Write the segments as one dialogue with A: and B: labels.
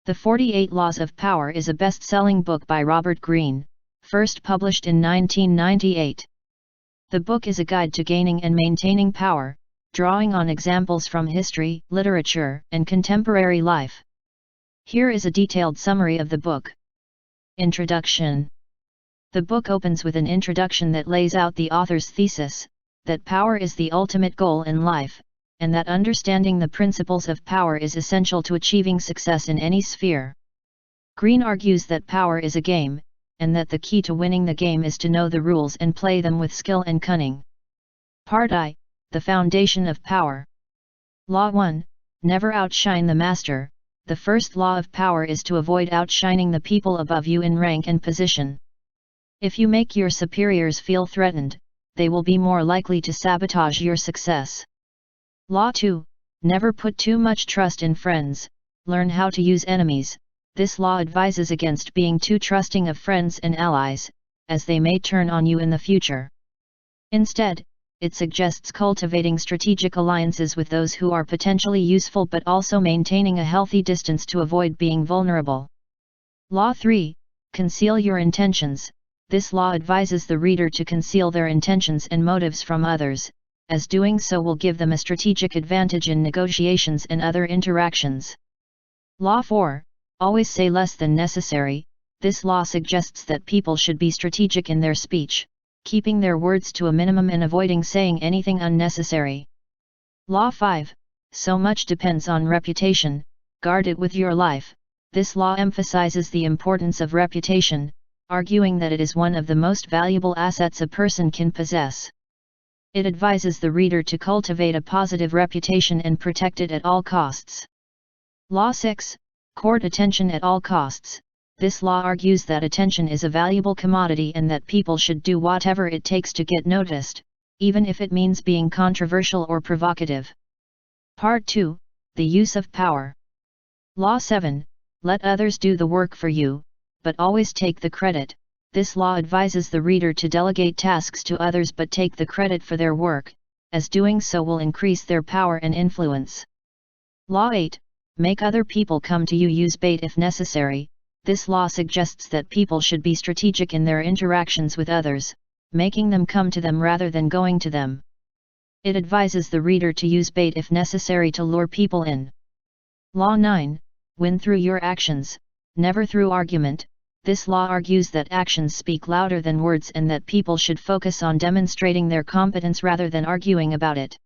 A: The 48 Laws of Power is a best-selling book by Robert Greene, first published in 1998. The book is a guide to gaining and maintaining power, drawing on examples from history, literature, and contemporary life. Here is a detailed summary of the book. Introduction. The book opens with an introduction that lays out the author's thesis, that power is the ultimate goal in life, and that understanding the principles of power is essential to achieving success in any sphere. Greene argues that power is a game, and that the key to winning the game is to know the rules and play them with skill and cunning. Part I, the foundation of power. Law 1, never outshine the master. The first law of power is to avoid outshining the people above you in rank and position. If you make your superiors feel threatened, they will be more likely to sabotage your success. Law 2, never put too much trust in friends, learn how to use enemies. This law advises against being too trusting of friends and allies, as they may turn on you in the future. Instead, it suggests cultivating strategic alliances with those who are potentially useful but also maintaining a healthy distance to avoid being vulnerable. Law 3, conceal your intentions. This law advises the reader to conceal their intentions and motives from others, as doing so will give them a strategic advantage in negotiations and other interactions. Law 4, always say less than necessary. This law suggests that people should be strategic in their speech, keeping their words to a minimum and avoiding saying anything unnecessary. Law 5, so much depends on reputation, guard it with your life. This law emphasizes the importance of reputation, arguing that it is one of the most valuable assets a person can possess. It advises the reader to cultivate a positive reputation and protect it at all costs. Law 6, court attention at all costs. This law argues that attention is a valuable commodity and that people should do whatever it takes to get noticed, even if it means being controversial or provocative. Part 2, the use of power. Law 7, let others do the work for you, but always take the credit. This law advises the reader to delegate tasks to others but take the credit for their work, as doing so will increase their power and influence. Law 8, make other people come to you. Use bait if necessary. This law suggests that people should be strategic in their interactions with others, making them come to them rather than going to them. It advises the reader to use bait if necessary to lure people in. Law 9, win through your actions, never through argument. This law argues that actions speak louder than words and that people should focus on demonstrating their competence rather than arguing about it.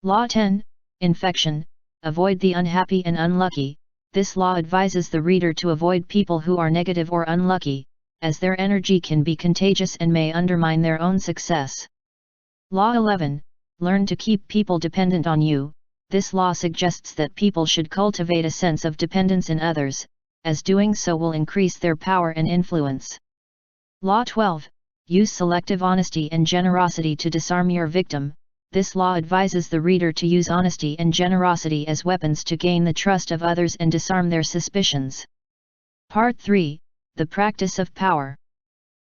A: Law 10, infection, avoid the unhappy and unlucky. This law advises the reader to avoid people who are negative or unlucky, as their energy can be contagious and may undermine their own success. Law 11, learn to keep people dependent on you. This law suggests that people should cultivate a sense of dependence in others, as doing so will increase their power and influence. Law 12, use selective honesty and generosity to disarm your victim. This law advises the reader to use honesty and generosity as weapons to gain the trust of others and disarm their suspicions. Part 3, the practice of power.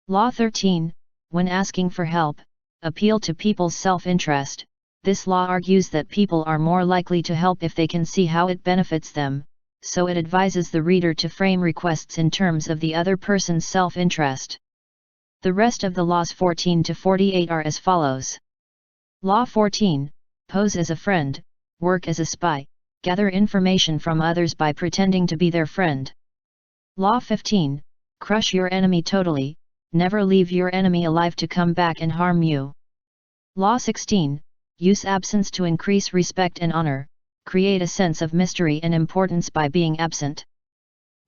A: Law 13, when asking for help, appeal to people's self-interest. This law argues that people are more likely to help if they can see how it benefits them, so it advises the reader to frame requests in terms of the other person's self-interest. The rest of the laws 14 to 48 are as follows. Law 14, pose as a friend, work as a spy, gather information from others by pretending to be their friend. Law 15, crush your enemy totally, never leave your enemy alive to come back and harm you. Law 16, use absence to increase respect and honor, create a sense of mystery and importance by being absent.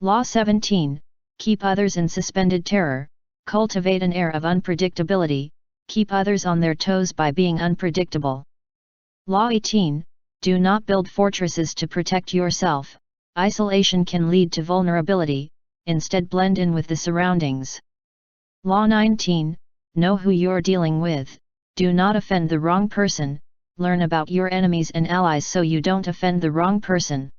A: Law 17, keep others in suspended terror, cultivate an air of unpredictability, keep others on their toes by being unpredictable. Law 18, do not build fortresses to protect yourself. Isolation can lead to vulnerability, instead blend in with the surroundings. Law 19, know who you're dealing with, do not offend the wrong person, learn about your enemies and allies so you don't offend the wrong person.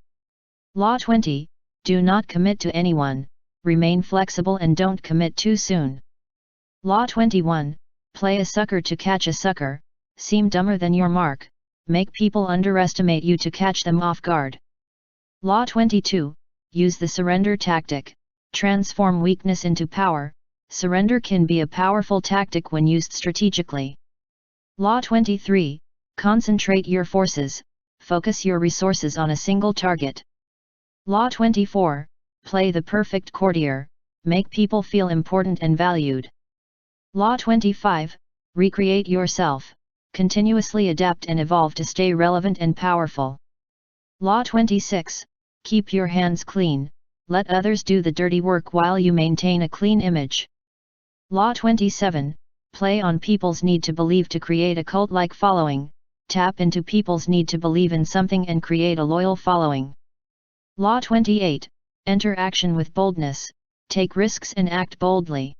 A: Law 20, do not commit to anyone, remain flexible and don't commit too soon. Law 21, play a sucker to catch a sucker, seem dumber than your mark, make people underestimate you to catch them off guard. Law 22, use the surrender tactic, transform weakness into power. Surrender can be a powerful tactic when used strategically. Law 23, concentrate your forces, focus your resources on a single target. Law 24, play the perfect courtier, make people feel important and valued. Law 25, recreate yourself, continuously adapt and evolve to stay relevant and powerful. Law 26, keep your hands clean, let others do the dirty work while you maintain a clean image. Law 27, play on people's need to believe to create a cult-like following, tap into people's need to believe in something and create a loyal following. Law 28, enter action with boldness, take risks and act boldly.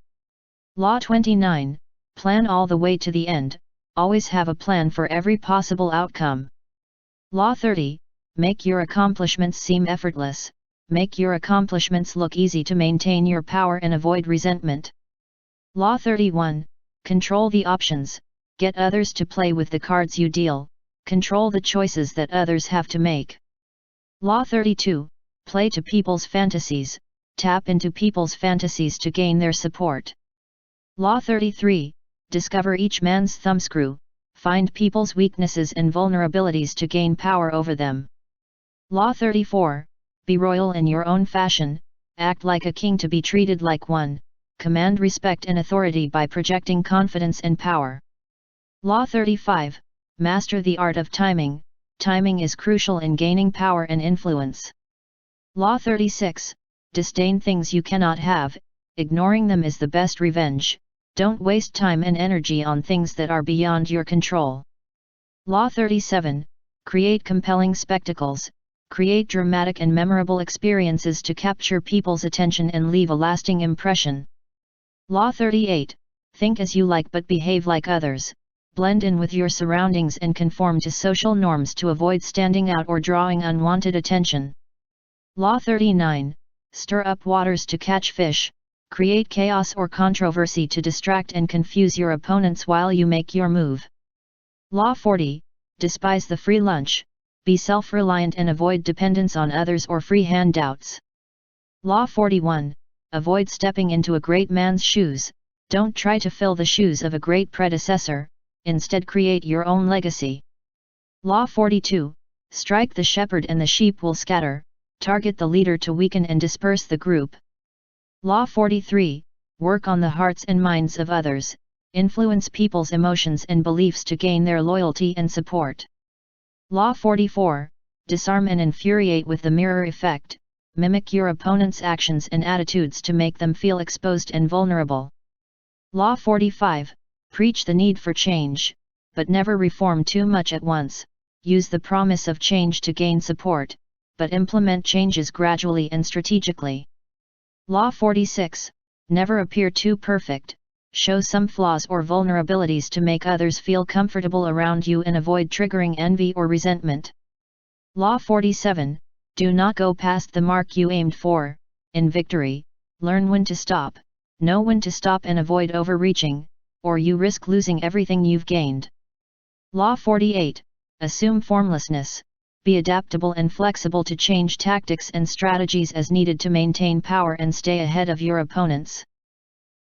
A: Law 29, plan all the way to the end, always have a plan for every possible outcome. Law 30, make your accomplishments seem effortless, make your accomplishments look easy to maintain your power and avoid resentment. Law 31, control the options, get others to play with the cards you deal, control the choices that others have to make. Law 32, play to people's fantasies, tap into people's fantasies to gain their support. Law 33, discover each man's thumbscrew, find people's weaknesses and vulnerabilities to gain power over them. Law 34, be royal in your own fashion, act like a king to be treated like one, command respect and authority by projecting confidence and power. Law 35, master the art of timing, timing is crucial in gaining power and influence. Law 36, disdain things you cannot have, ignoring them is the best revenge, don't waste time and energy on things that are beyond your control. Law 37, create compelling spectacles, create dramatic and memorable experiences to capture people's attention and leave a lasting impression. Law 38, think as you like but behave like others, blend in with your surroundings and conform to social norms to avoid standing out or drawing unwanted attention. Law 39, stir up waters to catch fish, create chaos or controversy to distract and confuse your opponents while you make your move. Law 40, despise the free lunch, be self-reliant and avoid dependence on others or free handouts. Law 41, avoid stepping into a great man's shoes, don't try to fill the shoes of a great predecessor, instead create your own legacy. Law 42, strike the shepherd and the sheep will scatter, target the leader to weaken and disperse the group. Law 43, work on the hearts and minds of others, influence people's emotions and beliefs to gain their loyalty and support. Law 44, disarm and infuriate with the mirror effect, mimic your opponent's actions and attitudes to make them feel exposed and vulnerable. Law 45, preach the need for change, but never reform too much at once, use the promise of change to gain support, but implement changes gradually and strategically. Law 46, never appear too perfect, show some flaws or vulnerabilities to make others feel comfortable around you and avoid triggering envy or resentment. Law 47, do not go past the mark you aimed for. In victory, learn when to stop, know when to stop and avoid overreaching, or you risk losing everything you've gained. Law 48, assume formlessness, be adaptable and flexible to change tactics and strategies as needed to maintain power and stay ahead of your opponents.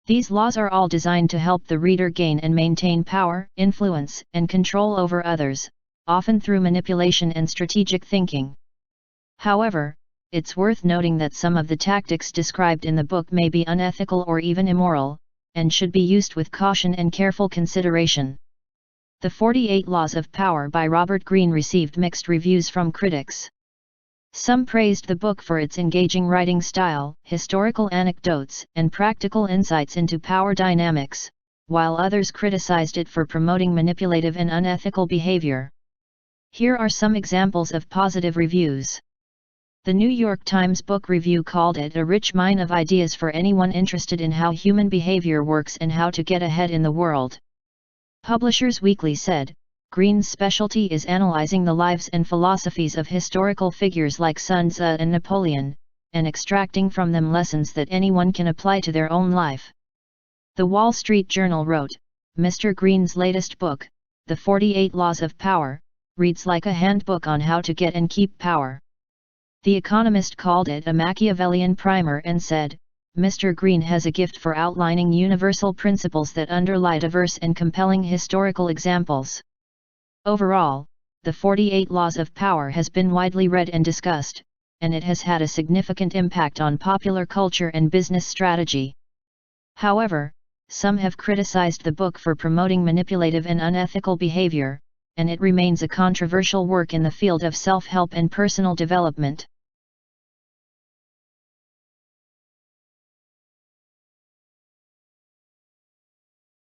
A: These laws are all designed to help the reader gain and maintain power, influence, and control over others, often through manipulation and strategic thinking. However, it's worth noting that some of the tactics described in the book may be unethical or even immoral, and should be used with caution and careful consideration. The 48 Laws of Power by Robert Greene received mixed reviews from critics. Some praised the book for its engaging writing style, historical anecdotes, and practical insights into power dynamics, while others criticized it for promoting manipulative and unethical behavior. Here are some examples of positive reviews. The New York Times Book Review called it a rich mine of ideas for anyone interested in how human behavior works and how to get ahead in the world. Publishers Weekly said, Greene's specialty is analyzing the lives and philosophies of historical figures like Sun Tzu and Napoleon, and extracting from them lessons that anyone can apply to their own life. The Wall Street Journal wrote, Mr. Greene's latest book, The 48 Laws of Power, reads like a handbook on how to get and keep power. The Economist called it a Machiavellian primer and said, Mr. Greene has a gift for outlining universal principles that underlie diverse and compelling historical examples. Overall, the 48 Laws of Power has been widely read and discussed, and it has had a significant impact on popular culture and business strategy. However, some have criticized the book for promoting manipulative and unethical behavior, and it remains a controversial work in the field of self-help and personal development.